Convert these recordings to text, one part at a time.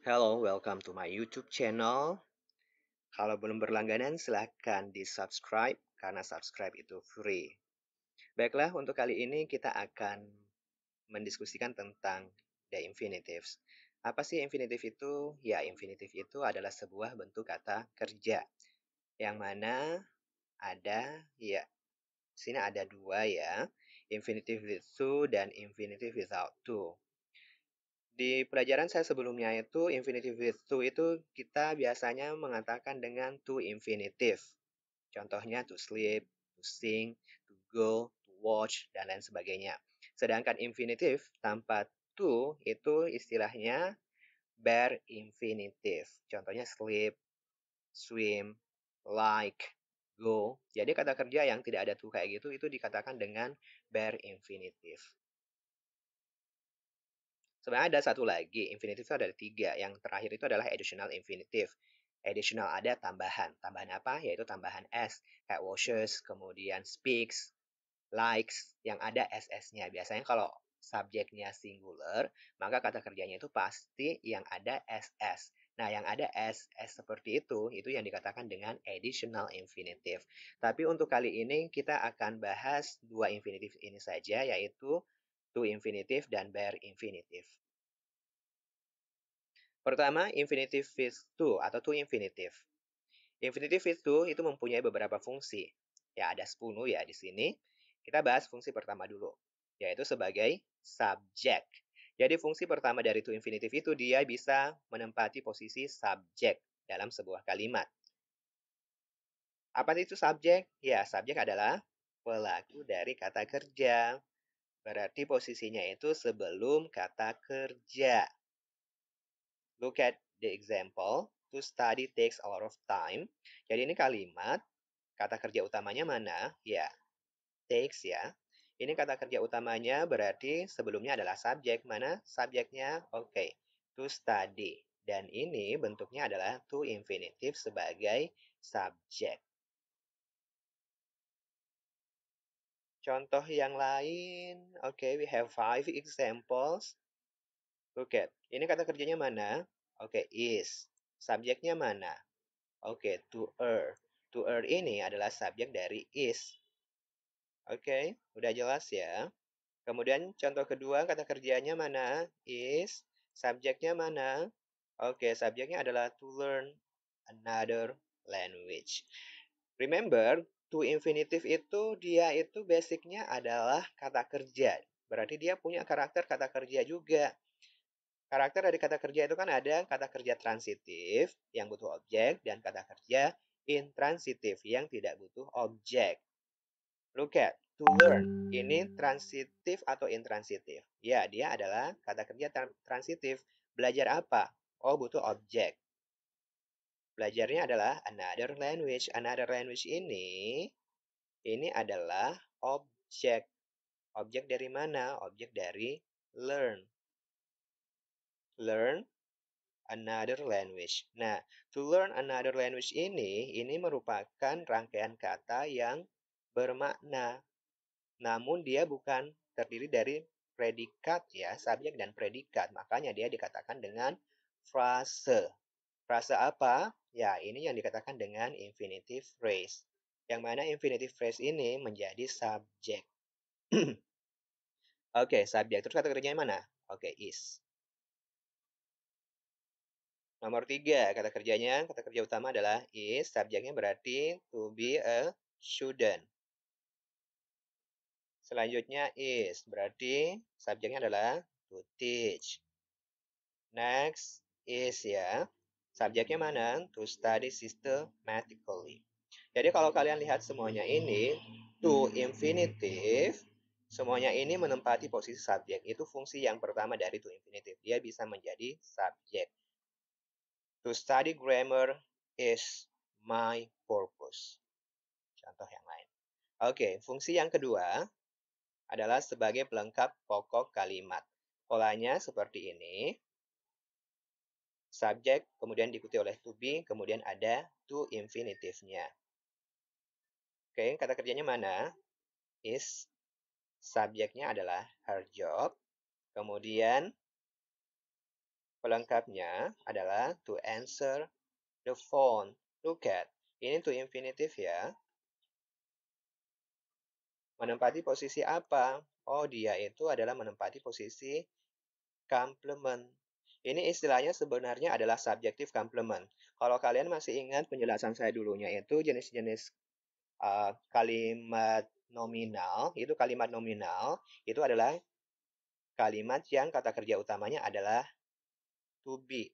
Hello, welcome to my YouTube channel. Kalau belum berlangganan, silahkan di-subscribe karena subscribe itu free. Baiklah, untuk kali ini kita akan mendiskusikan tentang the infinitives. Apa sih infinitive itu? Ya, infinitive itu adalah sebuah bentuk kata kerja. Yang mana ada, ya, sini ada dua ya. Infinitive with to dan infinitive without to. Di pelajaran saya sebelumnya itu infinitive with to itu kita biasanya mengatakan dengan to infinitive. Contohnya to sleep, to sing, to go, to watch, dan lain sebagainya. Sedangkan infinitive tanpa to itu istilahnya bare infinitive. Contohnya sleep, swim, like, go. Jadi kata kerja yang tidak ada to kayak gitu itu dikatakan dengan bare infinitive. Sebenarnya ada satu lagi, infinitive itu ada tiga. Yang terakhir itu adalah additional infinitive. Additional ada tambahan. Tambahan apa? Yaitu tambahan s. Kayak washes, kemudian speaks, likes, yang ada ss-nya. Biasanya kalau subjeknya singular, maka kata kerjanya itu pasti yang ada ss. Nah, yang ada ss seperti itu yang dikatakan dengan additional infinitive. Tapi untuk kali ini kita akan bahas dua infinitive ini saja, yaitu to infinitive dan bare infinitive. Pertama, infinitive with to atau to infinitive. Infinitive with to itu mempunyai beberapa fungsi. Ya, ada 10 ya di sini. Kita bahas fungsi pertama dulu, yaitu sebagai subjek. Jadi fungsi pertama dari to infinitive itu dia bisa menempati posisi subjek dalam sebuah kalimat. Apa itu subjek? Ya, subjek adalah pelaku dari kata kerja. Berarti posisinya itu sebelum kata kerja. Look at the example. To study takes a lot of time. Jadi ini kalimat, kata kerja utamanya mana? Ya, takes ya. Ini kata kerja utamanya berarti sebelumnya adalah subjek. Mana subjeknya? Oke, to study. Dan ini bentuknya adalah to infinitive sebagai subjek. Contoh yang lain, oke, we have 5 examples. Look at, ini kata kerjanya mana? Oke, is. Subjeknya mana? Oke, to err. To err ini adalah subjek dari is. Oke, udah jelas ya. Kemudian contoh kedua, kata kerjanya mana? Is. Subjeknya mana? Oke, subjeknya adalah to learn another language. Remember, to infinitive itu dia itu basicnya adalah kata kerja. Berarti dia punya karakter kata kerja juga. Karakter dari kata kerja itu kan ada kata kerja transitif yang butuh objek dan kata kerja intransitif yang tidak butuh objek. Look at to learn. Ini transitif atau intransitif? Ya, dia adalah kata kerja transitif. Belajar apa? Oh, butuh objek. Belajarnya adalah another language. Another language ini adalah objek. Objek dari mana? Objek dari learn. Learn another language. Nah, to learn another language ini merupakan rangkaian kata yang bermakna. Namun dia bukan terdiri dari predikat ya, subjek dan predikat. Makanya dia dikatakan dengan frase. Frase apa? Ya, ini yang dikatakan dengan infinitive phrase. Yang mana infinitive phrase ini menjadi subjek. Oke, subjek. Terus kata kerjanya mana? Oke, is. Nomor 3, kata kerjanya, kata kerja utama adalah is. Subjeknya berarti to be a student. Selanjutnya is, berarti subjeknya adalah to teach. Next is ya. Subjeknya mana? To study systematically. Jadi kalau kalian lihat semuanya ini, to infinitive, semuanya ini menempati posisi subjek. Itu fungsi yang pertama dari to infinitive. Dia bisa menjadi subjek. To study grammar is my purpose. Contoh yang lain. Oke, fungsi yang kedua adalah sebagai pelengkap pokok kalimat. Polanya seperti ini. Subjek, kemudian diikuti oleh to be, kemudian ada to infinitive-nya. Oke, kata kerjanya mana? Is. Subjeknya adalah her job. Kemudian Pelengkapnya adalah to answer the phone. Look at. Ini to infinitive ya. Menempati posisi apa? Oh, dia itu adalah menempati posisi complement. Ini istilahnya sebenarnya adalah subjective complement. Kalau kalian masih ingat penjelasan saya dulunya itu jenis-jenis kalimat nominal, itu adalah kalimat yang kata kerja utamanya adalah to be.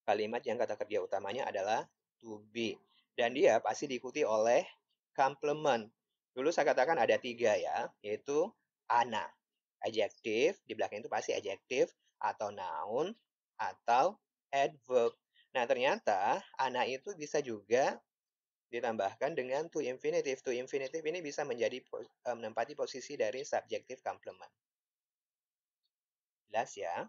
Kalimat yang kata kerja utamanya adalah to be. Dan dia pasti diikuti oleh complement. Dulu saya katakan ada 3 ya, yaitu ana, adjective, di belakang itu pasti adjective, atau noun, atau adverb. Nah, ternyata ana itu bisa juga ditambahkan dengan to infinitive. To infinitive ini bisa menempati posisi dari subjective complement. Jelas ya?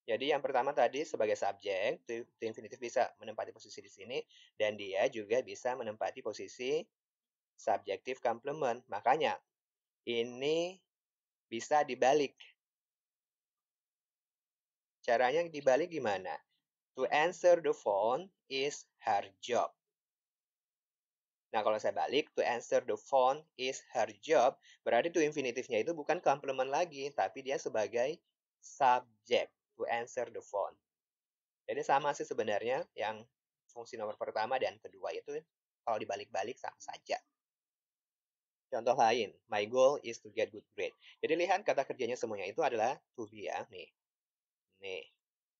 Jadi yang pertama tadi sebagai subjek, to infinitive bisa menempati posisi di sini, dan dia juga bisa menempati posisi subjective complement. Makanya ini bisa dibalik. Caranya dibalik gimana? To answer the phone is her job. Nah, kalau saya balik, to answer the phone is her job, berarti to infinitive-nya itu bukan complement lagi, tapi dia sebagai subject, to answer the phone. Jadi sama sih sebenarnya yang fungsi nomor pertama dan kedua itu kalau dibalik-balik sama saja. Contoh lain, my goal is to get good grade. Jadi lihat kata kerjanya semuanya itu adalah to be ya, nih. Nih.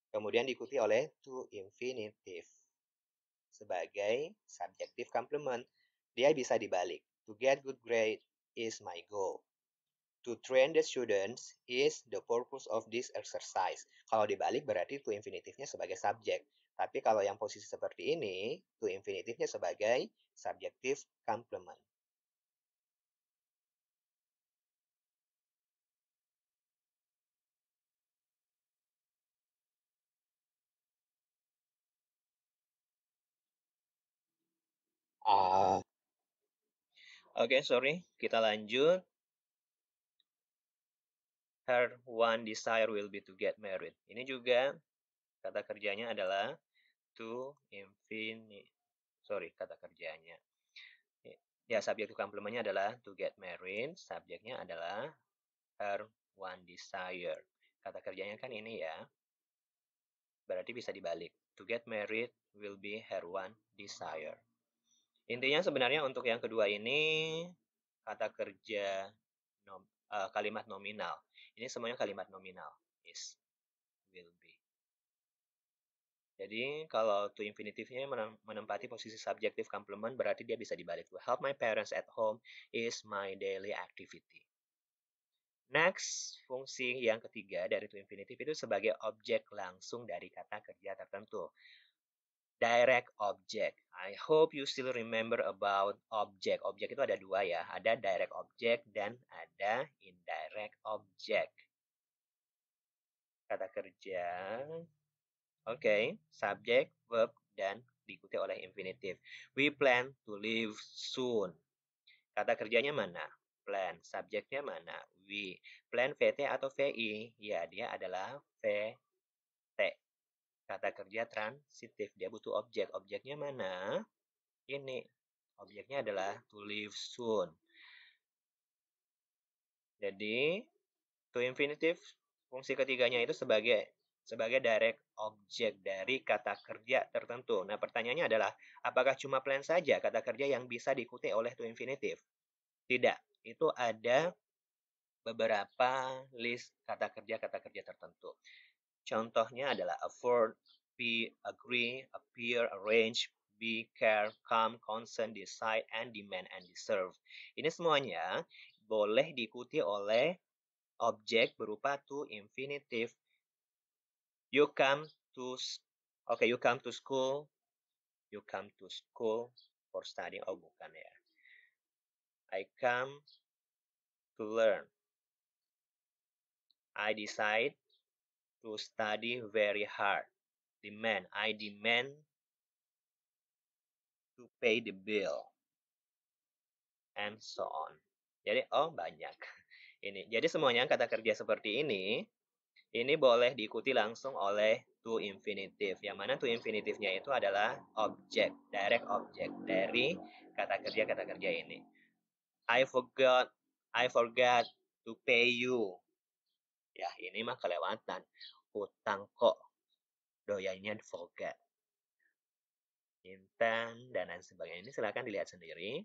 Kemudian diikuti oleh to infinitive sebagai subjective complement. Dia bisa dibalik. To get good grade is my goal. To train the students is the purpose of this exercise. Kalau dibalik berarti to infinitive-nya sebagai subjek. Tapi kalau yang posisi seperti ini, to infinitive-nya sebagai subjective complement. Oke, sorry. Kita lanjut. Her one desire will be to get married. Ini juga kata kerjanya adalah to infinite. Sorry, kata kerjanya. Ya, subjektif complementnya adalah to get married. Subjeknya adalah her one desire. Kata kerjanya kan ini ya. Berarti bisa dibalik. To get married will be her one desire. Intinya sebenarnya untuk yang kedua ini kata kerja kalimat nominal. Ini semuanya kalimat nominal. Is, will be. Jadi kalau to infinitive-nya menempati posisi subjektif complement berarti dia bisa dibalik. To help my parents at home is my daily activity. Next, fungsi yang ketiga dari to infinitive itu sebagai objek langsung dari kata kerja tertentu. Direct object. I hope you still remember about object. Objek itu ada dua ya. Ada direct object dan ada indirect object. Kata kerja. Oke, subject, verb, dan diikuti oleh infinitive. We plan to leave soon. Kata kerjanya mana? Plan. Subjeknya mana? We. Plan VT atau VI? Ya, dia adalah VT. Kata kerja transitif. Dia butuh objek. Objeknya mana? Ini. Objeknya adalah to leave soon. Jadi, to infinitive, fungsi ketiganya itu sebagai direct object dari kata kerja tertentu. Nah, pertanyaannya adalah, apakah cuma plan saja kata kerja yang bisa diikuti oleh to infinitive? Tidak. Itu ada beberapa list kata kerja tertentu. Contohnya adalah afford, be, agree, appear, arrange, be, care, come, consent, decide, and demand, and deserve. Ini semuanya boleh diikuti oleh objek berupa to infinitive. You come to you come to school. You come to school for studying. Oh, bukan ya. I come to learn. I decide to study very hard. Demand. I demand to pay the bill. And so on. Jadi, banyak. Ini. Jadi semuanya kata kerja seperti ini Ini boleh diikuti langsung oleh to infinitive. Yang mana to infinitive-nya itu adalah objek, direct object dari kata kerja ini. I forgot to pay you. Ya, ini mah kelewatan. Hutang kok. Doyanya forget. Intan, dan lain sebagainya. Ini silakan dilihat sendiri.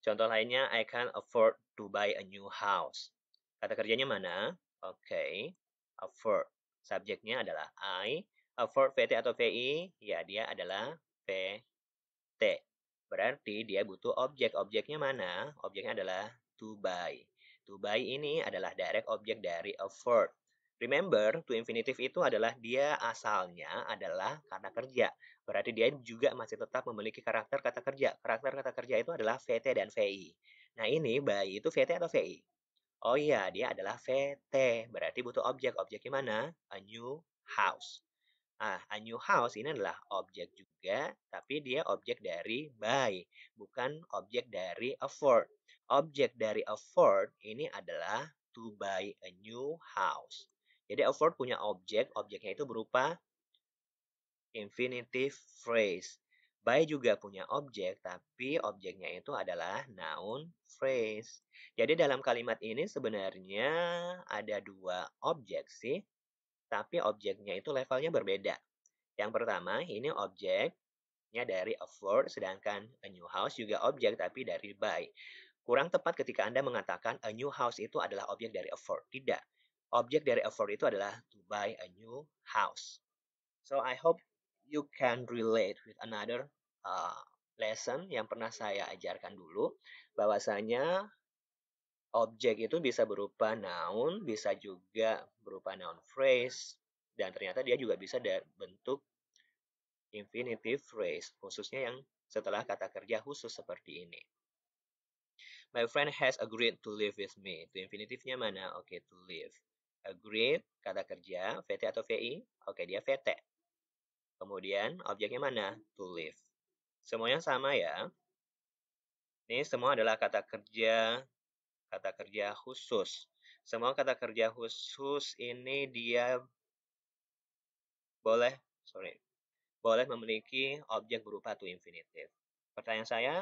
Contoh lainnya, I can't afford to buy a new house. Kata kerjanya mana? Oke, afford. Subjeknya adalah I. Afford VT atau VI? Ya, dia adalah VT. Berarti dia butuh objek. Objeknya mana? Objeknya adalah to buy. To buy ini adalah direct objek dari afford. Remember, to infinitive itu adalah dia asalnya adalah kata kerja. Berarti dia juga masih tetap memiliki karakter kata kerja. Karakter kata kerja itu adalah VT dan VI. Nah ini buy itu VT atau VI? Oh iya, dia adalah VT. Berarti butuh objek. Objeknya mana? A new house. A new house ini adalah objek juga, tapi dia objek dari buy, bukan objek dari afford. Objek dari afford ini adalah to buy a new house. Jadi afford punya objek, objeknya itu berupa infinitive phrase. Buy juga punya objek, tapi objeknya itu adalah noun phrase. Jadi dalam kalimat ini sebenarnya ada dua objek sih, tapi objeknya itu levelnya berbeda. Yang pertama, ini objeknya dari afford, sedangkan a new house juga objek, tapi dari buy. Kurang tepat ketika Anda mengatakan a new house itu adalah objek dari afford. Tidak. Objek dari afford itu adalah to buy a new house. So, I hope you can relate with another lesson yang pernah saya ajarkan dulu. Bahwasanya objek itu bisa berupa noun, bisa juga berupa noun phrase, dan ternyata dia juga bisa bentuk infinitive phrase, khususnya yang setelah kata kerja khusus seperti ini. My friend has agreed to live with me. Itu infinitifnya mana? Oke, to live. Agreed, kata kerja, VT atau VI? Oke, dia VT. Kemudian, objeknya mana? To live. Semuanya sama ya. Ini semua adalah kata kerja khusus. Semua kata kerja khusus ini dia boleh memiliki objek berupa to infinitive. Pertanyaan saya,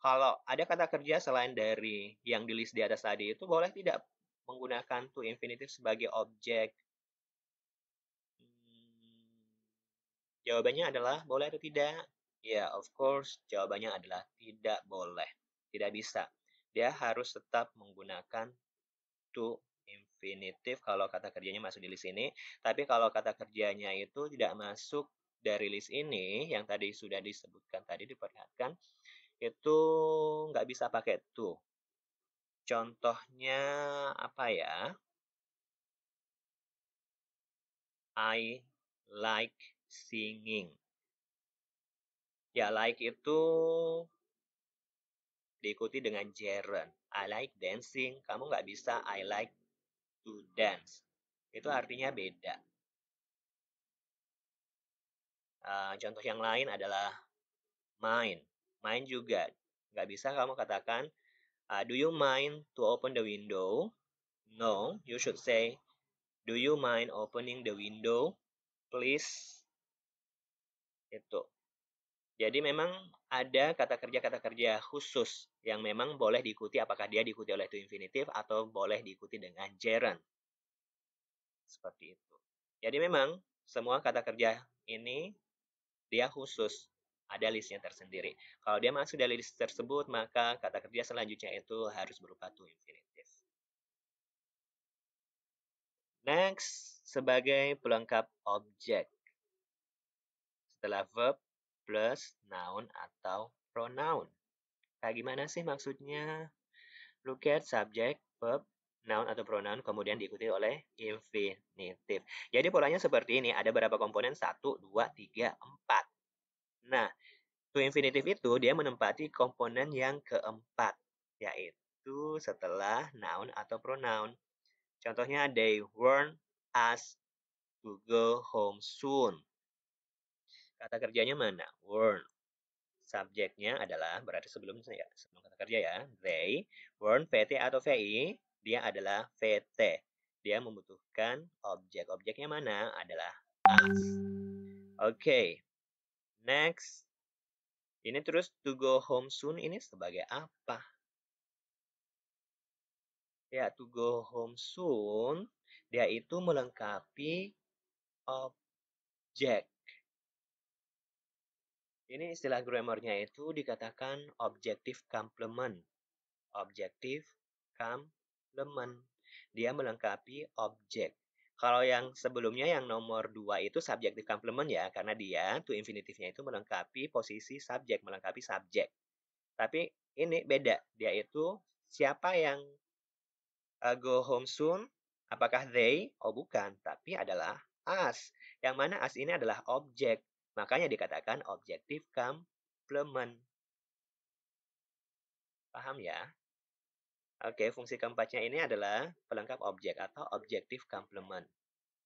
kalau ada kata kerja selain dari yang di list di atas tadi itu boleh tidak menggunakan to infinitive sebagai objek? Jawabannya adalah boleh atau tidak? Ya, of course, jawabannya adalah tidak boleh. Tidak bisa. Dia harus tetap menggunakan to infinitive kalau kata kerjanya masuk di list ini. Tapi kalau kata kerjanya itu tidak masuk dari list ini, yang tadi sudah disebutkan tadi, diperlihatkan, itu nggak bisa pakai to. Contohnya apa ya? I like singing. Ya, like itu diikuti dengan gerund. I like dancing. Kamu nggak bisa I like to dance. Itu artinya beda. Contoh yang lain adalah mind. Mind juga. Nggak bisa kamu katakan, do you mind to open the window? No, you should say, do you mind opening the window, please? Itu. Jadi memang ada kata kerja khusus yang memang boleh diikuti, apakah dia diikuti oleh to infinitive atau boleh diikuti dengan gerund. Seperti itu. Jadi memang semua kata kerja ini dia khusus, ada listnya tersendiri. Kalau dia masuk dari list tersebut, maka kata kerja selanjutnya itu harus berupa to infinitive. Next, sebagai pelengkap objek. Setelah verb plus noun atau pronoun. Kayak gimana sih maksudnya? Look at subject, verb, noun atau pronoun, kemudian diikuti oleh infinitive. Jadi polanya seperti ini, ada berapa komponen? 1, 2, 3, 4. Nah, to infinitive itu dia menempati komponen yang keempat, yaitu setelah noun atau pronoun. Contohnya, they warn us to go home soon. Kata kerjanya mana? Warn. Subjeknya adalah, berarti sebelum kata kerja ya, they. Warn, VT atau VI, dia adalah VT. Dia membutuhkan objek. Objeknya mana? Adalah us. Oke. Next. Ini terus to go home soon ini sebagai apa? Ya, to go home soon, dia itu melengkapi objek. Ini istilah grammarnya itu dikatakan objective complement. Objective complement. Dia melengkapi objek. Kalau yang sebelumnya yang nomor 2 itu subjective complement ya, karena dia to infinitive-nya itu melengkapi posisi subjek, melengkapi subjek. Tapi ini beda, dia itu siapa yang go home soon? Apakah they? Oh bukan, tapi adalah us. Yang mana us ini adalah objek. Makanya dikatakan objective complement. Paham ya? Oke, fungsi keempatnya ini adalah pelengkap objek atau objective complement.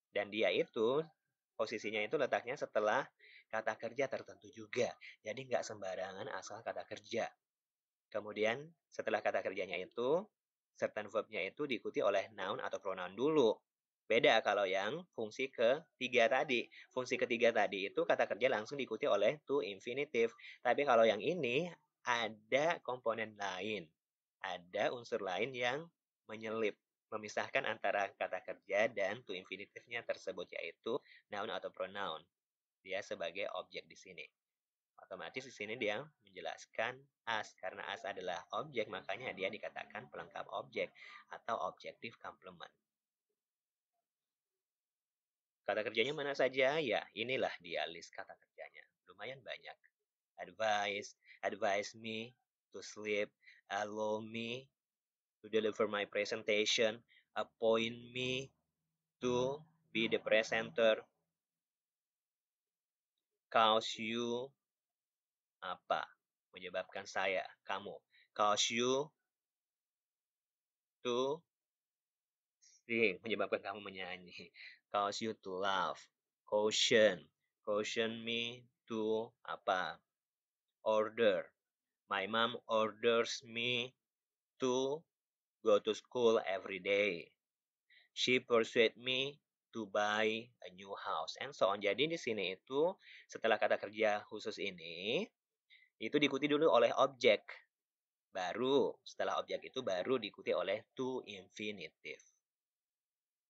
Dan dia itu, posisinya itu letaknya setelah kata kerja tertentu juga. Jadi nggak sembarangan asal kata kerja. Kemudian setelah kata kerjanya itu, certain verb-nya itu diikuti oleh noun atau pronoun dulu. Beda kalau yang fungsi ketiga tadi. Fungsi ketiga tadi itu kata kerja langsung diikuti oleh to infinitive. Tapi kalau yang ini ada komponen lain. Ada unsur lain yang menyelip. Memisahkan antara kata kerja dan to infinitive-nya tersebut, yaitu noun atau pronoun. Dia sebagai objek di sini. Otomatis di sini dia menjelaskan as, karena as adalah objek, makanya dia dikatakan pelengkap objek atau objective complement. Kata kerjanya mana saja? Ya, inilah dia list kata kerjanya. Lumayan banyak. Advise me to sleep, allow me to deliver my presentation, appoint me to be the presenter, cause you apa? Menyebabkan saya, kamu. Cause you to sing, menyebabkan kamu menyanyi. Cause you to laugh. Caution. Caution me to apa? Order. My mom orders me to go to school every day. She persuade me to buy a new house, and so on. Jadi di sini itu setelah kata kerja khusus ini itu diikuti dulu oleh objek. Baru setelah objek itu baru diikuti oleh to infinitive.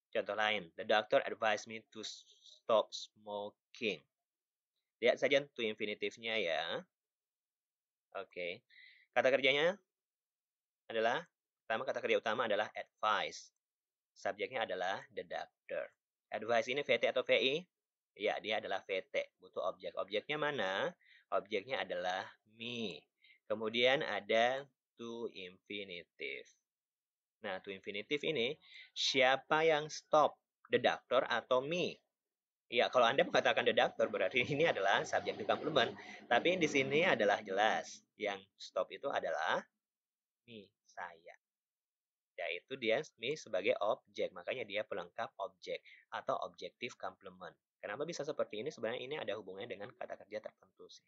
Contoh lain, the doctor advised me to stop smoking. Lihat saja to infinitive-nya ya. Oke. Kata kerjanya adalah, kata kerja utama adalah advice. Subjeknya adalah the doctor. Advice ini VT atau VI? Ya, dia adalah VT. Butuh objek. Objeknya mana? Objeknya adalah me. Kemudian ada to infinitive. Nah, to infinitive ini, siapa yang stop? The doctor atau me? Ya, kalau Anda mengatakan the doctor, berarti ini adalah subjective complement. Tapi di sini adalah jelas. Yang stop itu adalah me, saya. Yaitu dia me sebagai objek. Makanya dia pelengkap objek atau objective complement. Kenapa bisa seperti ini? Sebenarnya ini ada hubungannya dengan kata kerja tertentu sih.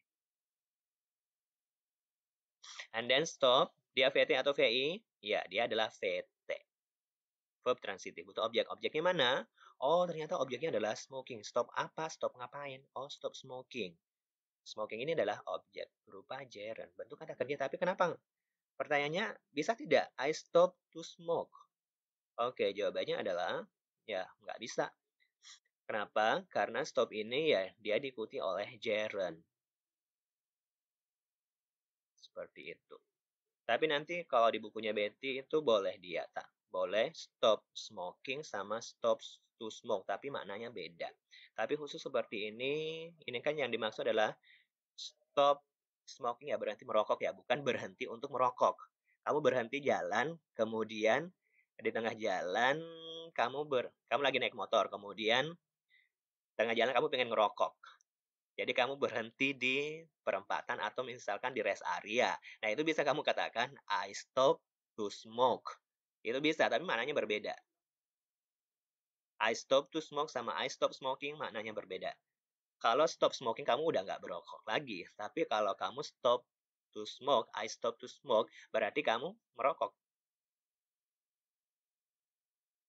And then stop, dia VT atau VI? Ya, dia adalah VT. Verb transitif, butuh objek. Objeknya mana? Oh, ternyata objeknya adalah smoking. Stop apa? Stop ngapain? Oh, stop smoking. Smoking ini adalah objek berupa gerund. Bentuk kata kerja, tapi kenapa? Pertanyaannya, bisa tidak I stop to smoke? Oke, jawabannya adalah, ya, nggak bisa. Kenapa? Karena stop ini ya, dia diikuti oleh gerund. Seperti itu. Tapi nanti kalau di bukunya Betty itu boleh dia, tak? Boleh stop smoking sama stop to smoke, tapi maknanya beda. Tapi khusus seperti ini kan yang dimaksud adalah stop smoking ya berhenti merokok ya, bukan berhenti untuk merokok. Kamu berhenti jalan, kemudian di tengah jalan kamu lagi naik motor, kemudian tengah jalan kamu pengen ngerokok. Jadi kamu berhenti di perempatan atau misalkan di rest area. Nah, itu bisa kamu katakan I stop to smoke. Itu bisa, tapi maknanya berbeda. I stop to smoke sama I stop smoking maknanya berbeda. Kalau stop smoking kamu udah nggak berokok lagi. Tapi kalau kamu stop to smoke, I stop to smoke, berarti kamu merokok.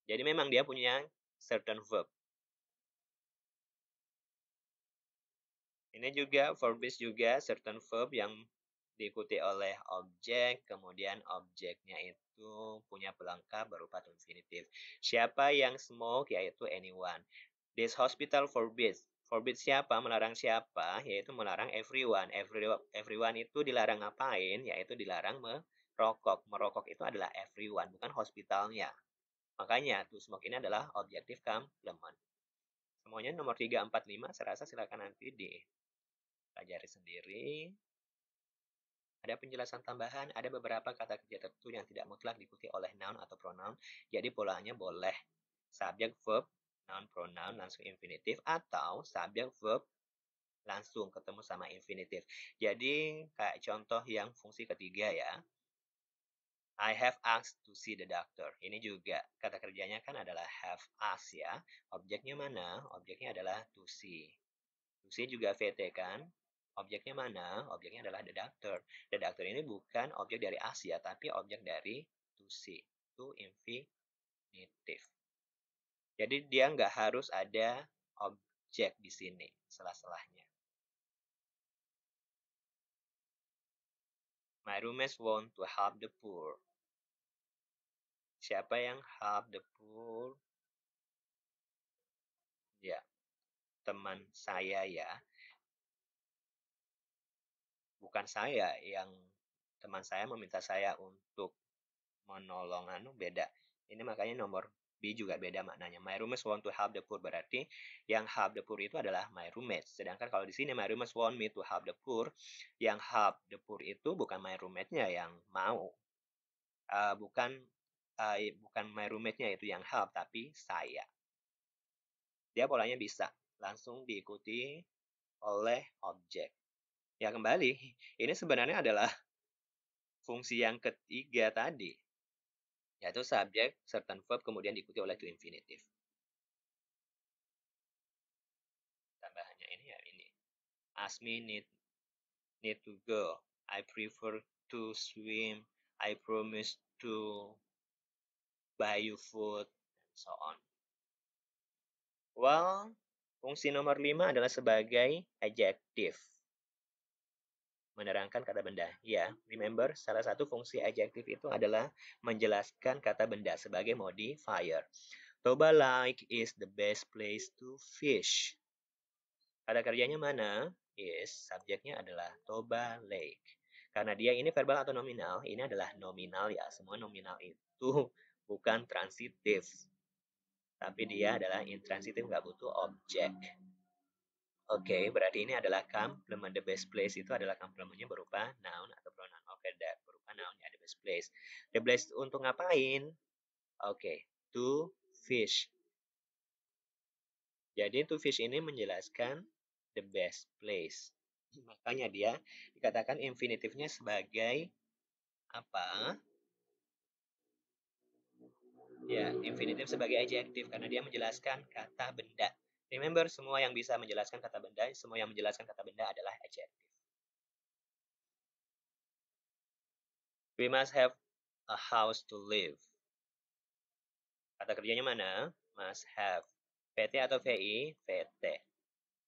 Jadi memang dia punya certain verb. Ini juga verbis juga certain verb yang diikuti oleh objek, kemudian objeknya itu punya pelengkap berupa to infinitive. Siapa yang smoke yaitu anyone. This hospital forbids. Forbids siapa? Melarang siapa? Yaitu melarang everyone. Everyone itu dilarang ngapain? Yaitu dilarang merokok. Merokok itu adalah everyone, bukan hospitalnya. Makanya to smoke ini adalah objective complement. Semuanya nomor 3, 4, 5, saya rasa silakan nanti dipelajari sendiri. Ada penjelasan tambahan, ada beberapa kata kerja tertentu yang tidak mutlak diikuti oleh noun atau pronoun. Jadi polanya boleh subjek verb, noun pronoun langsung infinitif atau subjek verb langsung ketemu sama infinitif. Jadi kayak contoh yang fungsi ketiga ya. I have asked to see the doctor. Ini juga kata kerjanya kan adalah have asked ya. Objeknya mana? Objeknya adalah to see. To see juga VT kan? Objeknya mana? Objeknya adalah the doctor. The doctor ini bukan objek dari Asia, tapi objek dari to see. To infinitive. Jadi dia nggak harus ada objek di sini, selah-selahnya. My roommates want to help the poor. Siapa yang help the poor? Ya, teman saya ya. Bukan saya yang teman saya meminta saya untuk menolong beda. Ini makanya nomor B juga beda maknanya. My roommates want to help the poor berarti yang help the poor itu adalah my roommates. Sedangkan kalau di sini my roommates want me to help the poor, yang help the poor itu bukan my roommate-nya yang mau. Bukan my roommate-nya itu yang help, tapi saya. Dia polanya bisa langsung diikuti oleh objek. Ya kembali, ini sebenarnya adalah fungsi yang ketiga tadi, yaitu subjek, certain verb, kemudian diikuti oleh to infinitive. Tambahannya ini ya ini. Ask me need to go. I prefer to swim. I promise to buy you food, and so on. Well, fungsi nomor 5 adalah sebagai adjective. Menerangkan kata benda. Ya, remember, salah satu fungsi adjective itu adalah menjelaskan kata benda sebagai modifier. Toba Lake is the best place to fish. Kata kerjanya mana? Is, subjeknya adalah Toba Lake. Karena dia ini verbal atau nominal, ini adalah nominal ya. Semua nominal itu bukan transitif. Tapi dia adalah intransitif, nggak butuh objek. Oke, berarti ini adalah complement. The best place itu adalah complementnya berupa noun atau pronoun. Oke, berupa noun ya, the best place. The best untuk ngapain? Oke, to fish. Jadi to fish ini menjelaskan the best place. Makanya dia dikatakan infinitifnya sebagai apa? Ya, infinitif sebagai adjektif karena dia menjelaskan kata benda. Remember, semua yang bisa menjelaskan kata benda, semua yang menjelaskan kata benda adalah adjektif. We must have a house to live. Kata kerjanya mana? Must have. PT atau VI? VT.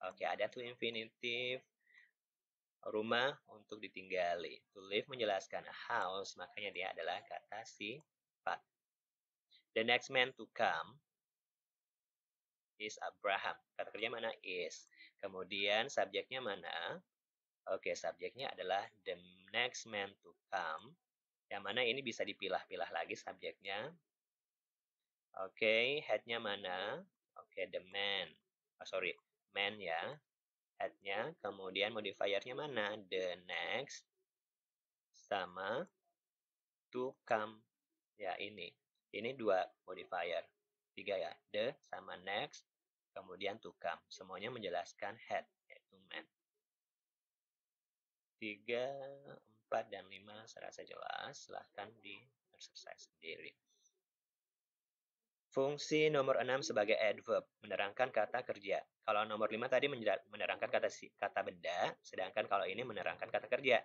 Oke, ada to infinitive. Rumah untuk ditinggali. To live menjelaskan a house, makanya dia adalah kata sifat. The next man to come is Abraham. Kata kerja mana? Is. Kemudian subjeknya mana? Oke, subjeknya adalah the next man to come. Yang mana ini bisa dipilah-pilah lagi subjeknya. Oke, headnya mana? Oke, the man. Man ya. Headnya. Kemudian modifiernya mana? The next sama to come. Ya, ini. Ini dua modifier. 3 ya. The sama next. Kemudian to come. Semuanya menjelaskan head, yaitu man. 3, 4, dan 5 saya rasa jelas. Silahkan di exercise sendiri. Fungsi nomor 6 sebagai adverb, menerangkan kata kerja. Kalau nomor 5 tadi menerangkan kata benda, sedangkan kalau ini menerangkan kata kerja.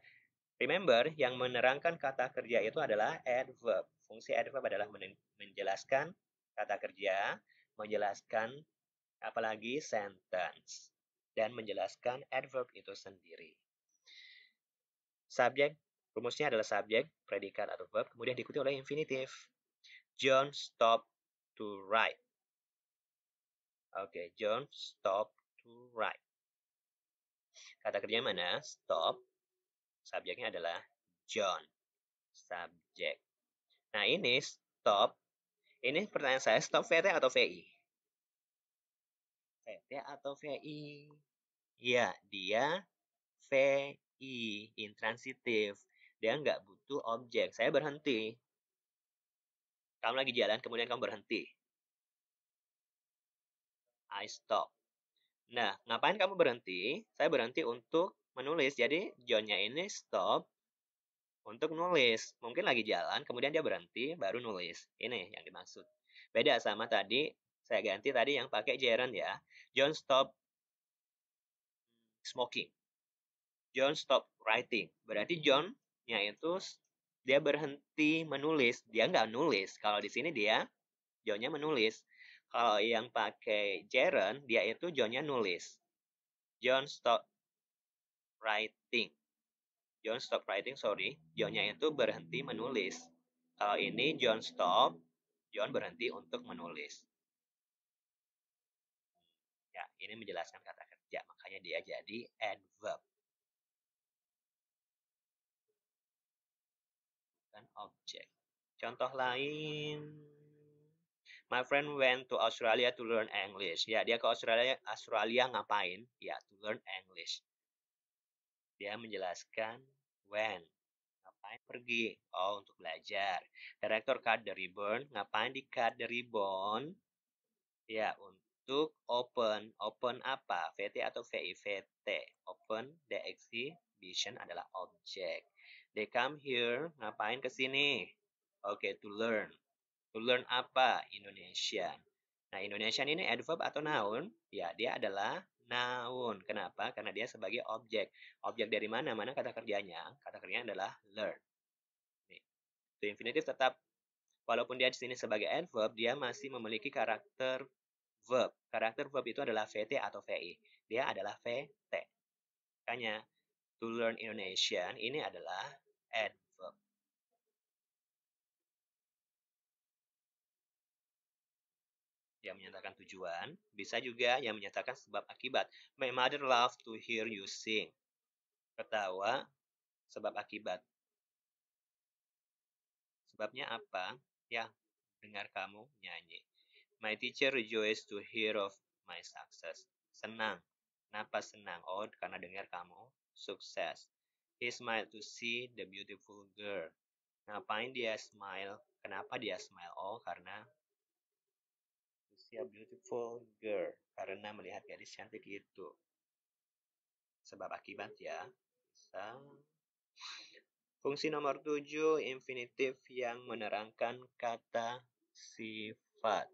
Remember, yang menerangkan kata kerja itu adalah adverb. Fungsi adverb adalah menjelaskan kata kerja, menjelaskan apalagi sentence, dan menjelaskan adverb itu sendiri. Subjek, rumusnya adalah subjek, predikat atau verb, kemudian diikuti oleh infinitif. John stopped to write. Oke, John stopped to write. Kata kerja mana? Stop. Subjeknya adalah John. Subjek. Nah, ini stop. Ini pertanyaan saya, stop VT atau VI? VT atau VI? Ya, dia VI, intransitif. Dia nggak butuh objek. Saya berhenti. Kamu lagi jalan, kemudian kamu berhenti. I stop. Nah, ngapain kamu berhenti? Saya berhenti untuk menulis. Jadi, John-nya ini stop untuk nulis. Mungkin lagi jalan, kemudian dia berhenti, baru nulis. Ini yang dimaksud. Beda sama tadi, saya ganti tadi yang pakai gerund ya. John stop smoking. John stop writing. Berarti John-nya itu dia berhenti menulis. Dia nggak nulis. Kalau di sini dia John-nya menulis. Kalau yang pakai gerund, dia itu John-nya nulis. John stop writing. John stop writing, sorry. John-nya itu berhenti menulis. Kalau ini John stop, John berhenti untuk menulis. Ya, ini menjelaskan kata kerja. Makanya dia jadi adverb. Bukan objek. Contoh lain. My friend went to Australia to learn English. Ya, dia ke Australia ngapain? Ya, to learn English. Dia menjelaskan when. Ngapain pergi? Oh, untuk belajar. Director cut the ribbon. Ngapain di cut the ribbon? Ya, untuk open. Open apa? VT atau VI? VT. Open the exhibition adalah objek. They come here. Ngapain ke sini? Oke, to learn. To learn apa? Indonesian. Nah, Indonesian ini adverb atau noun? Ya, dia adalah noun. Kenapa? Karena dia sebagai objek. Objek dari mana? Mana kata kerjanya? Kata kerjanya adalah learn. Nih. To infinitive tetap, walaupun dia di sini sebagai adverb, dia masih memiliki karakter verb. Karakter verb itu adalah VT atau VI. Dia adalah VT. Makanya, to learn Indonesian ini adalah adverb. Yang menyatakan tujuan, bisa juga yang menyatakan sebab akibat. My mother loves to hear you sing. Ketawa, sebab akibat. Sebabnya apa? Ya, dengar kamu nyanyi. My teacher rejoiced to hear of my success. Senang. Kenapa senang? Oh, karena dengar kamu sukses. He smiled to see the beautiful girl. Ngapain dia smile? Kenapa dia smile? Oh, karena to see a beautiful girl. Karena melihat gadis cantik itu. Sebab akibat ya. Bisa. Fungsi nomor 7, infinitif yang menerangkan kata sifat.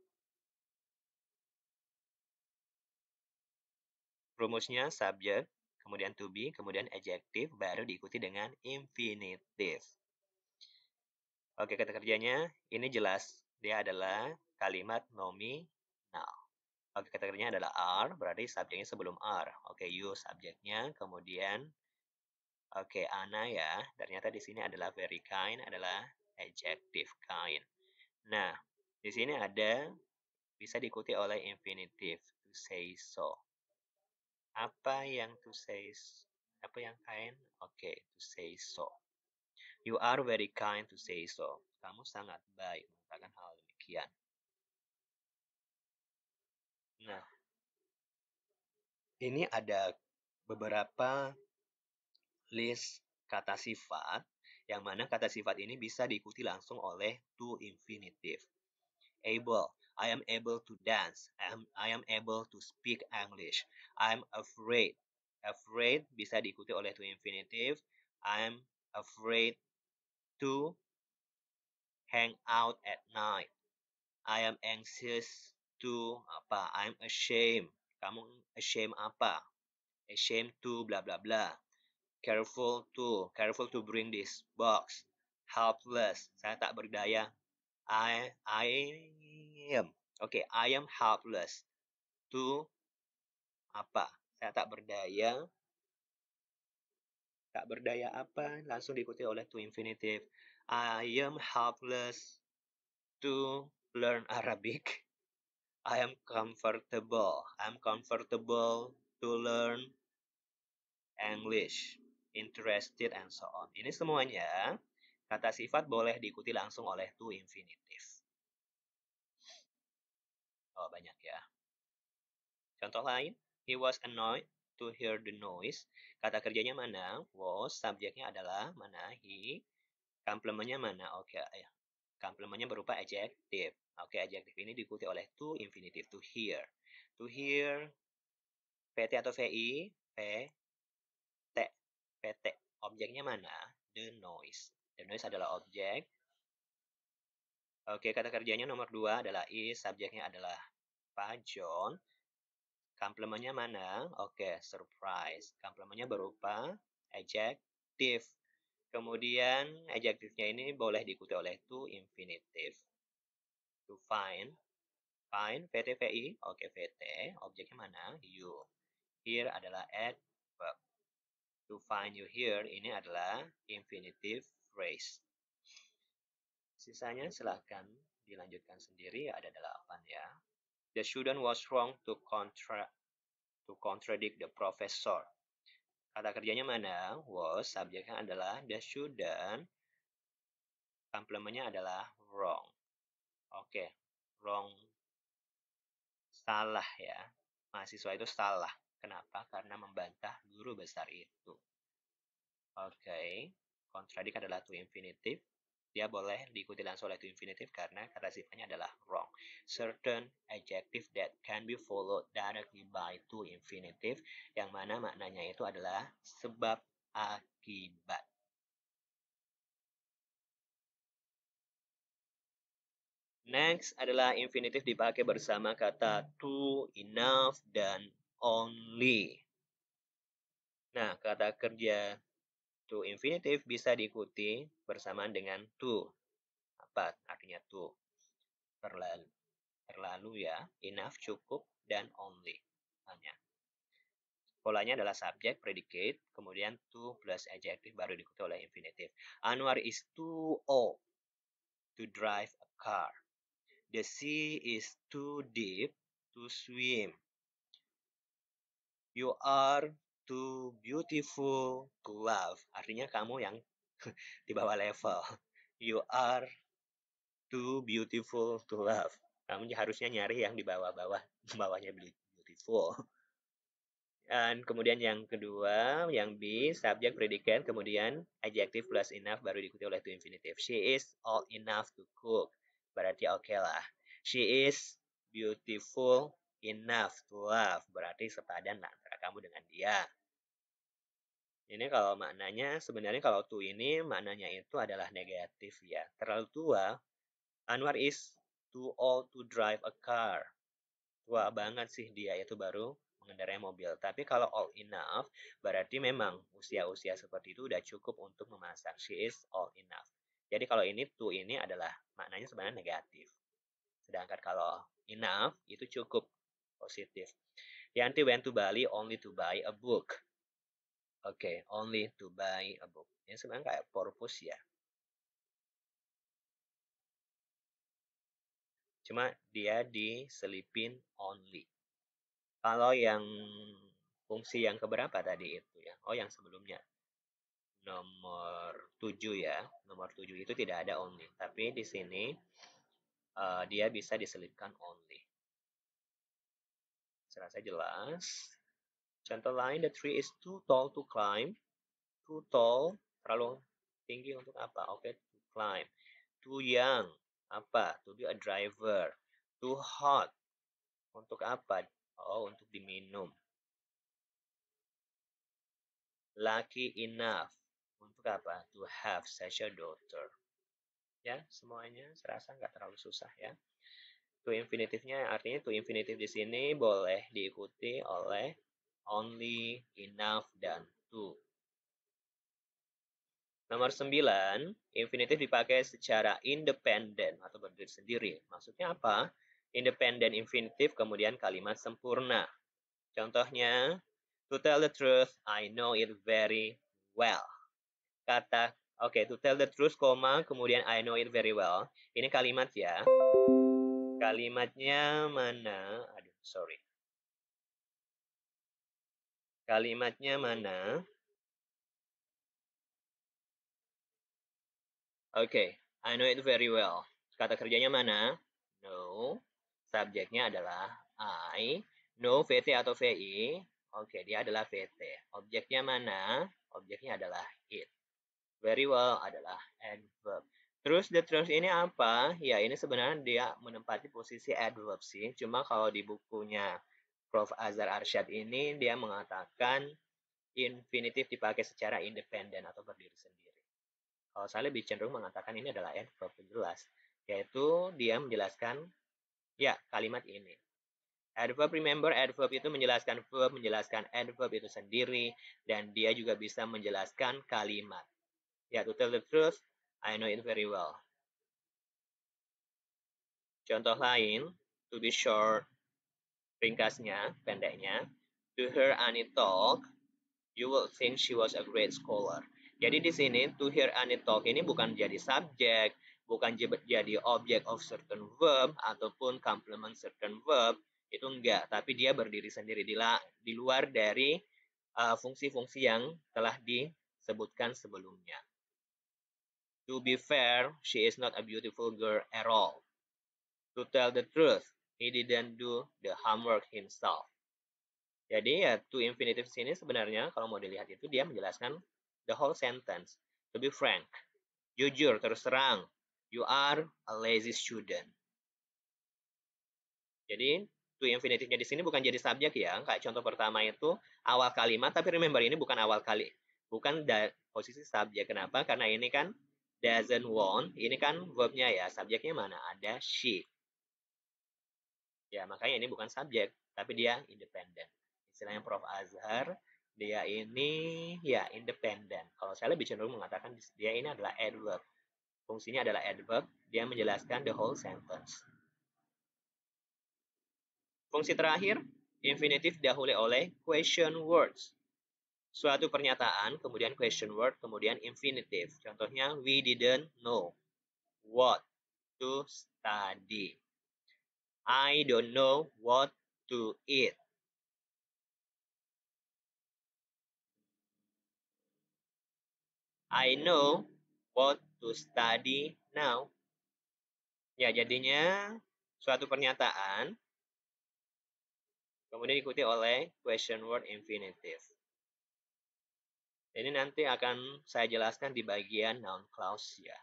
Rumusnya subjek, kemudian to be, kemudian adjective, baru diikuti dengan infinitif. Oke, kata kerjanya ini jelas. Dia adalah kalimat nominal. Oke, kata kerjanya adalah are, berarti subjeknya sebelum are. Oke, you subjeknya, kemudian oke, Ana ya. Ternyata di sini adalah very kind, adalah adjective kind. Nah, di sini ada bisa diikuti oleh infinitive, to say so. Apa yang to say? Apa yang kind? Oke, to say so. You are very kind to say so. Kamu sangat baik mengatakan hal demikian. Nah, ini ada beberapa list kata sifat, yang mana kata sifat ini bisa diikuti langsung oleh to infinitive. Able, I am able to dance. I am able to speak English. I'm afraid. Afraid bisa diikuti oleh to infinitive. I'm afraid to hang out at night. I am anxious to apa? I'm ashamed. Kamu ashamed apa? Ashamed to bla bla bla. Careful to bring this box. Helpless, saya tak berdaya. I am. Oke, I am helpless to apa? Saya tak berdaya. Tak berdaya apa? Langsung diikuti oleh to infinitive. I am helpless to learn Arabic. I am comfortable. I'm comfortable to learn English. Interested and so on. Ini semuanya kata sifat boleh diikuti langsung oleh to infinitive. Oh, banyak ya. Contoh lain, he was annoyed to hear the noise. Kata kerjanya mana? Was, subjeknya adalah mana? He. Komplemennya mana? Oke, ya. Komplemennya berupa adjective. Oke, adjective ini diikuti oleh to infinitive, to hear. To hear, PT atau VI? PT. PT. Objeknya mana? The noise. The noise adalah objek. Oke, kata kerjanya nomor 2 adalah is, subjeknya adalah Pak John. Komplemennya mana? Oke, surprise. Komplemennya berupa adjective. Kemudian adjektifnya ini boleh diikuti oleh to infinitive. To find. Find, VT, VI. Oke, VT. Objeknya mana? You. Here adalah adverb. To find you here ini adalah infinitive phrase. Sisanya silahkan dilanjutkan sendiri, ada 8 ya. The student was wrong to contradict the professor. Kata kerjanya mana? Was, subjeknya adalah the student. Komplemennya adalah wrong. Oke, wrong. Salah ya. Mahasiswa itu salah. Kenapa? Karena membantah guru besar itu. Oke, contradict adalah to infinitive. Dia boleh diikuti langsung oleh to infinitive karena kata sifatnya adalah wrong. Certain adjective that can be followed directly by to infinitive, yang mana maknanya itu adalah sebab akibat. Next adalah infinitive dipakai bersama kata to, enough, dan only. Nah, kata kerja to infinitive bisa diikuti bersamaan dengan to. Apa artinya to? Terlalu ya, enough cukup, dan only. Hanya. Polanya adalah subjek, predicate, kemudian to plus adjective baru diikuti oleh infinitive. Anwar is too old to drive a car. The sea is too deep to swim. You are too beautiful to love. Artinya kamu yang di bawah level. You are too beautiful to love. Kamu harusnya nyari yang di bawah-bawah. Bawahnya beautiful. Dan kemudian yang kedua, yang B, subjek, predicate, kemudian adjective plus enough baru diikuti oleh to infinitive. She is old enough to cook. Berarti oke lah. She is beautiful enough to love. Berarti sepadan antara kamu dengan dia. Ini kalau maknanya, sebenarnya kalau to ini maknanya itu adalah negatif ya. Terlalu tua. Anwar is too old to drive a car. Tua banget sih dia, itu baru mengendarai mobil. Tapi kalau old enough, berarti memang usia-usia seperti itu udah cukup untuk memasak. She is old enough. Jadi kalau ini to ini adalah maknanya sebenarnya negatif. Sedangkan kalau enough itu cukup positif. Yanti went to Bali only to buy a book. Oke, only to buy a book. Ini sebenarnya kayak purpose ya. Cuma dia diselipin only. Kalau yang fungsi yang keberapa tadi itu ya? Oh, yang sebelumnya. Nomor 7 ya. Nomor 7 itu tidak ada only. Tapi di sini dia bisa diselipkan only. Serasa jelas. Contoh lain, the tree is too tall to climb. Too tall, terlalu tinggi untuk apa? Oke, to climb. Too young, apa? To be a driver. Too hot, untuk apa? Oh, untuk diminum. Lucky enough, untuk apa? To have such a daughter. Ya, semuanya serasa nggak terlalu susah ya. To infinitive-nya artinya to infinitive di sini boleh diikuti oleh only, enough, dan to. Nomor 9, infinitive dipakai secara independen atau berdiri sendiri. Maksudnya apa? Independent infinitive, kemudian kalimat sempurna. Contohnya, to tell the truth, I know it very well. Kata, oke, to tell the truth, koma, kemudian I know it very well. Ini kalimat ya. Kalimatnya mana? Aduh, sorry. Kalimatnya mana? Oke, I know it very well. Kata kerjanya mana? Know. Subjeknya adalah I. Know VT atau VI. Oke, dia adalah VT. Objeknya mana? Objeknya adalah it. Very well adalah adverb. Terus the truth ini apa? Ya, ini sebenarnya dia menempati posisi adverb sih. Cuma kalau di bukunya Prof. Azhar Arsyad ini, dia mengatakan infinitif dipakai secara independen atau berdiri sendiri. Kalau saya lebih cenderung mengatakan ini adalah adverb jelas, yaitu dia menjelaskan ya kalimat ini. Adverb, remember, adverb itu menjelaskan verb, menjelaskan adverb itu sendiri, dan dia juga bisa menjelaskan kalimat. Ya, to tell the truth, I know it very well. Contoh lain, to be short, ringkasnya, pendeknya, to hear Annie talk, you will think she was a great scholar. Jadi di sini to hear Annie talk ini bukan jadi subjek, bukan jadi object of certain verb ataupun complement certain verb, itu enggak, tapi dia berdiri sendiri di luar dari fungsi-fungsi yang telah disebutkan sebelumnya. To be fair, she is not a beautiful girl at all. To tell the truth, he didn't do the homework himself. Jadi ya to infinitive sini sebenarnya kalau mau dilihat itu dia menjelaskan the whole sentence. To be frank, jujur, terus terang, you are a lazy student. Jadi to infinitive-nya di sini bukan jadi subjek ya. Kayak contoh pertama itu awal kalimat, tapi remember ini bukan awal kali, bukan posisi subjek. Kenapa? Karena ini kan doesn't want, ini kan verbnya ya. Subjeknya mana? Ada she. Ya, makanya ini bukan subjek, tapi dia independen. Istilahnya Prof. Azhar, dia ini ya independen. Kalau saya lebih cenderung mengatakan dia ini adalah adverb. Fungsinya adalah adverb, dia menjelaskan the whole sentence. Fungsi terakhir, infinitif didahului oleh question words. Suatu pernyataan, kemudian question word, kemudian infinitif. Contohnya, we didn't know what to study. I don't know what to eat. I know what to study now. Ya, jadinya suatu pernyataan kemudian diikuti oleh question word infinitive. Ini nanti akan saya jelaskan di bagian noun clause ya.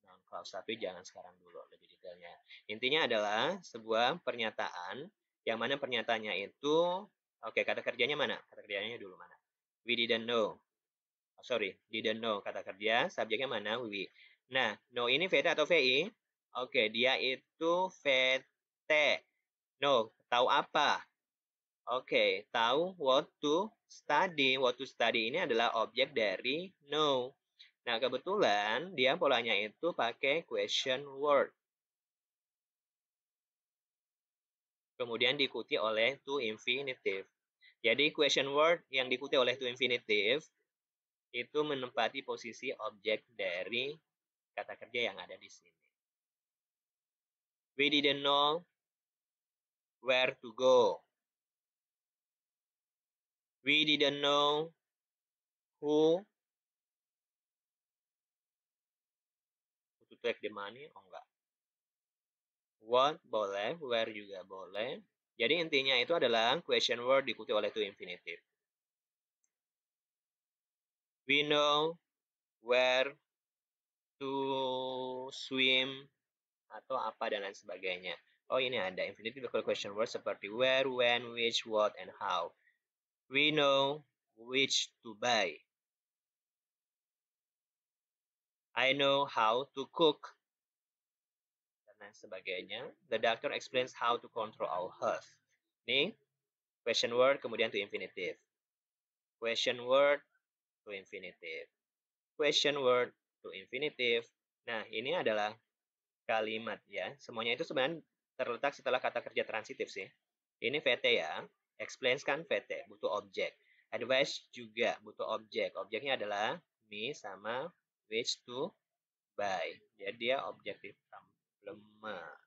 Noun clause, tapi jangan sekarang dulu lebih detailnya. Intinya adalah sebuah pernyataan yang mana pernyataannya itu, oke, kata kerjanya mana? Kata kerjanya dulu mana? We didn't know. Oh, sorry, didn't know kata kerja, subjeknya mana? We. Nah, know ini VT atau VI? Oke, dia itu VT. Know, tahu apa? Oke, tahu what to study. What to study ini adalah objek dari know. Nah, kebetulan dia polanya itu pakai question word. Kemudian diikuti oleh to infinitive. Jadi question word yang diikuti oleh to infinitive itu menempati posisi objek dari kata kerja yang ada di sini. We didn't know where to go. We didn't know who to take the money. Oh enggak. What boleh, where juga boleh. Jadi intinya itu adalah question word diikuti oleh to infinitive. We know where to swim atau apa dan lain sebagainya. Oh ini ada infinitive question word seperti where, when, which, what, and how. We know which to buy. I know how to cook. Dan lain sebagainya. The doctor explains how to control our health. Ini question word kemudian to infinitive. Question word to infinitive. Question word to infinitive. Nah, ini adalah kalimat ya. Semuanya itu sebenarnya terletak setelah kata kerja transitif sih. Ini VT ya. Explains kan VT, butuh objek. Advice juga butuh objek. Objeknya adalah me sama which to buy. Jadi dia objektif complement.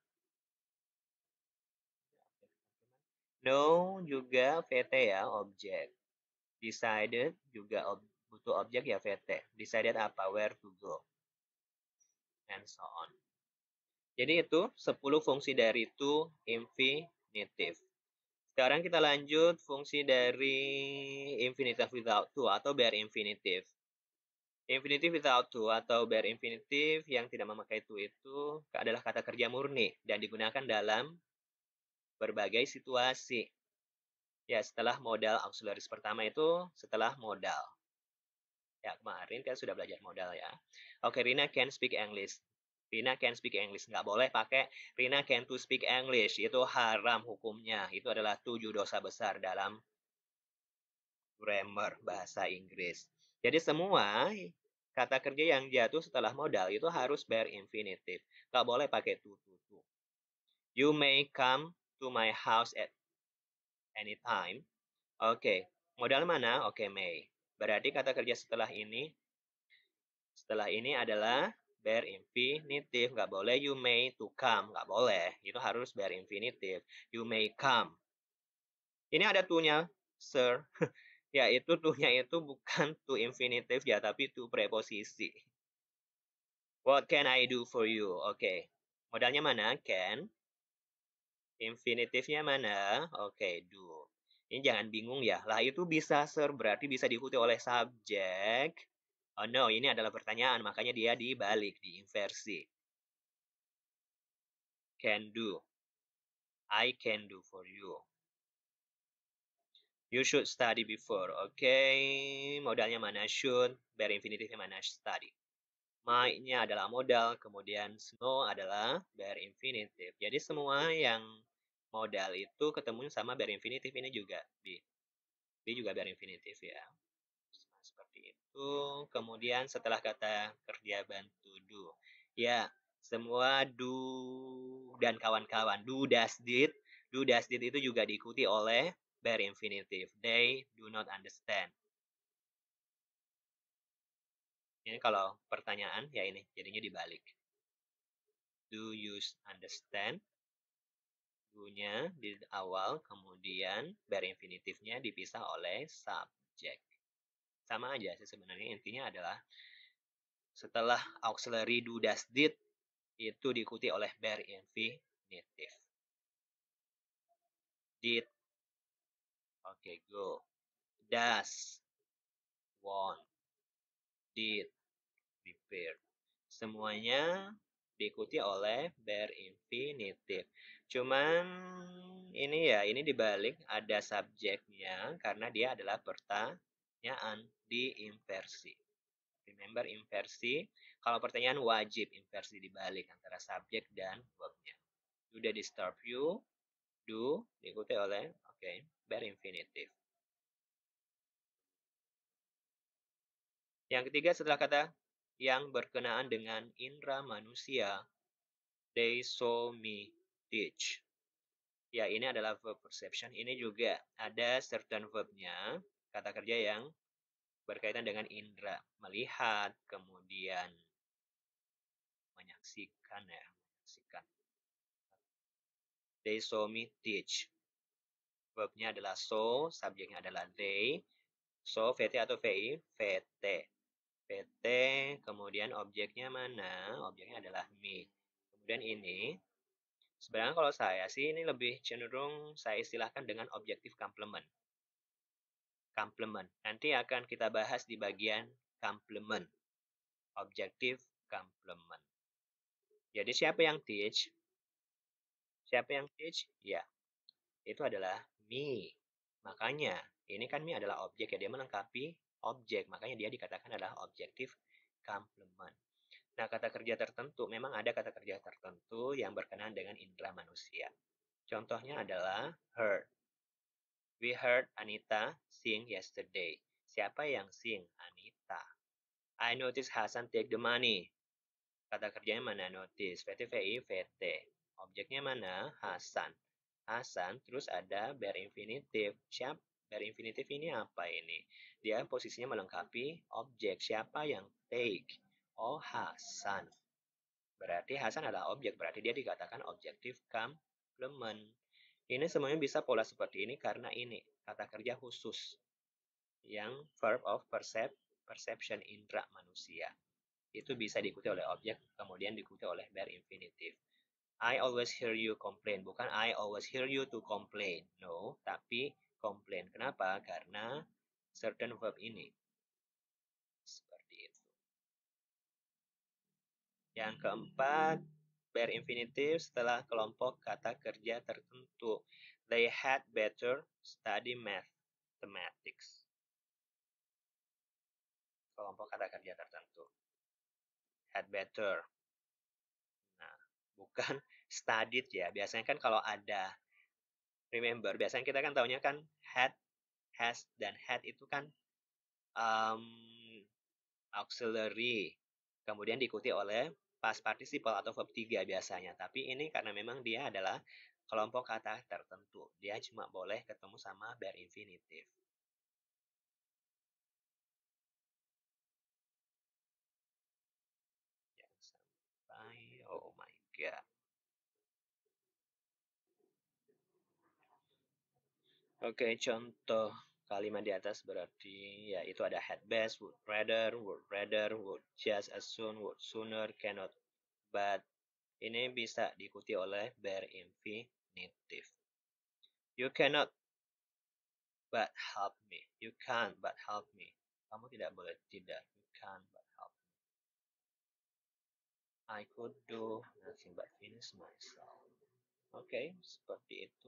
No juga VT ya, objek. Decided juga butuh objek ya VT. Decided apa? Where to go. And so on. Jadi itu 10 fungsi dari to infinitive. Sekarang kita lanjut fungsi dari infinitive without to atau bare infinitive. Infinitive without to atau bare infinitive yang tidak memakai to itu adalah kata kerja murni dan digunakan dalam berbagai situasi. Ya, setelah modal auxiliaries pertama itu setelah modal. Ya, kemarin kan sudah belajar modal ya. Oke, Rina can speak English. Rina can speak English. Nggak boleh pakai Rina can to speak English. Itu haram hukumnya. Itu adalah 7 dosa besar dalam grammar bahasa Inggris. Jadi semua kata kerja yang jatuh setelah modal itu harus bare infinitive. Nggak boleh pakai to. You may come to my house at any time. Oke, modal mana? Oke, may. Berarti kata kerja setelah ini adalah bare infinitive. Nggak boleh you may to come. Nggak boleh. Itu harus bare infinitive. You may come. Ini ada to-nya, sir. Ya, itu to-nya itu bukan to infinitive ya, tapi to preposisi. What can I do for you? Oke. Modalnya mana? Can. Infinitifnya mana? Oke, do. Ini jangan bingung ya. Lah itu bisa, sir. Berarti bisa diikuti oleh subjek. Oh no, ini adalah pertanyaan. Makanya dia dibalik, diinversi. Can do. I can do for you. You should study before. Oke, modalnya mana? Should. Bare infinitifnya mana? Study. My-nya adalah modal, kemudian snow adalah bare infinitive. Jadi semua yang modal itu ketemu sama bare infinitive ini juga. B juga bare infinitive ya. Nah, seperti itu. Kemudian setelah kata kerja bantu do. Ya, semua do dan kawan-kawan. Do, does, did. Do, does, did itu juga diikuti oleh bare infinitive. They do not understand. Ini kalau pertanyaan, ya ini jadinya dibalik. Do you understand? Do-nya di awal, kemudian bare infinitifnya dipisah oleh subjek. Sama aja sih sebenarnya, intinya adalah setelah auxiliary do, does, did, itu diikuti oleh bare infinitive. Did, oke, go. Does, want, did, prepared. Semuanya diikuti oleh bare infinitive. Cuman ini ya, ini dibalik ada subjeknya karena dia adalah pertanyaan diinversi. Remember inversi, kalau pertanyaan wajib inversi dibalik antara subjek dan verbnya. Do they disturb you? Do diikuti oleh bare infinitive. Yang ketiga setelah kata yang berkenaan dengan indera manusia, they saw me teach. Ya, ini adalah verb perception. Ini juga ada certain verbnya, kata kerja yang berkaitan dengan indera. Melihat, kemudian menyaksikan ya. Menyaksikan. They saw me teach. Verbnya adalah so, subjeknya adalah they. So, VT atau VI? VT. VT, kemudian objeknya mana? Objeknya adalah me. Kemudian ini, sebenarnya kalau saya sih ini lebih cenderung saya istilahkan dengan objektif complement. Complement. Nanti akan kita bahas di bagian complement. Objektif complement. Jadi siapa yang teach? Siapa yang teach? Ya, itu adalah me. Makanya, ini kan me adalah objek ya, dia melengkapi objek. Makanya dia dikatakan adalah objektif complement. Nah, kata kerja tertentu, memang ada kata kerja tertentu yang berkenaan dengan indera manusia. Contohnya adalah heard. We heard Anita sing yesterday. Siapa yang sing? Anita. I noticed Hasan take the money. Kata kerjanya mana? Notice. VT, VI, VT. Objeknya mana? Hasan. Hasan, terus ada bare infinitive. Bare infinitive ini apa ini? Dia posisinya melengkapi objek. Siapa yang take? Oh, Hasan. Berarti Hasan adalah objek, berarti dia dikatakan objektif complement. Ini semuanya bisa pola seperti ini karena ini kata kerja khusus yang verb of perception indera manusia. Itu bisa diikuti oleh objek, kemudian diikuti oleh bare infinitive. I always hear you complain. Bukan I always hear you to complain. No, tapi complain. Kenapa? Karena certain verb ini. Seperti itu. Yang keempat, bare infinitive setelah kelompok kata kerja tertentu. They had better study mathematics. Kelompok kata kerja tertentu. Had better. Nah, bukan studied ya. Biasanya kan kalau ada remember, biasanya kita kan taunya kan had, has, dan had itu kan um, auxiliary. Kemudian diikuti oleh past participle atau verb 3 biasanya. Tapi ini karena memang dia adalah kelompok kata tertentu. Dia cuma boleh ketemu sama bare infinitive. Jangan sampai, oh my god. Oke, contoh kalimat di atas berarti ya itu ada had best, would rather, would just as soon, would sooner, cannot, but. Ini bisa diikuti oleh bare infinitive. You cannot but help me. You can't but help me. Kamu tidak boleh tidak. You can't but help me. I could do nothing but finish myself. Oke, seperti itu.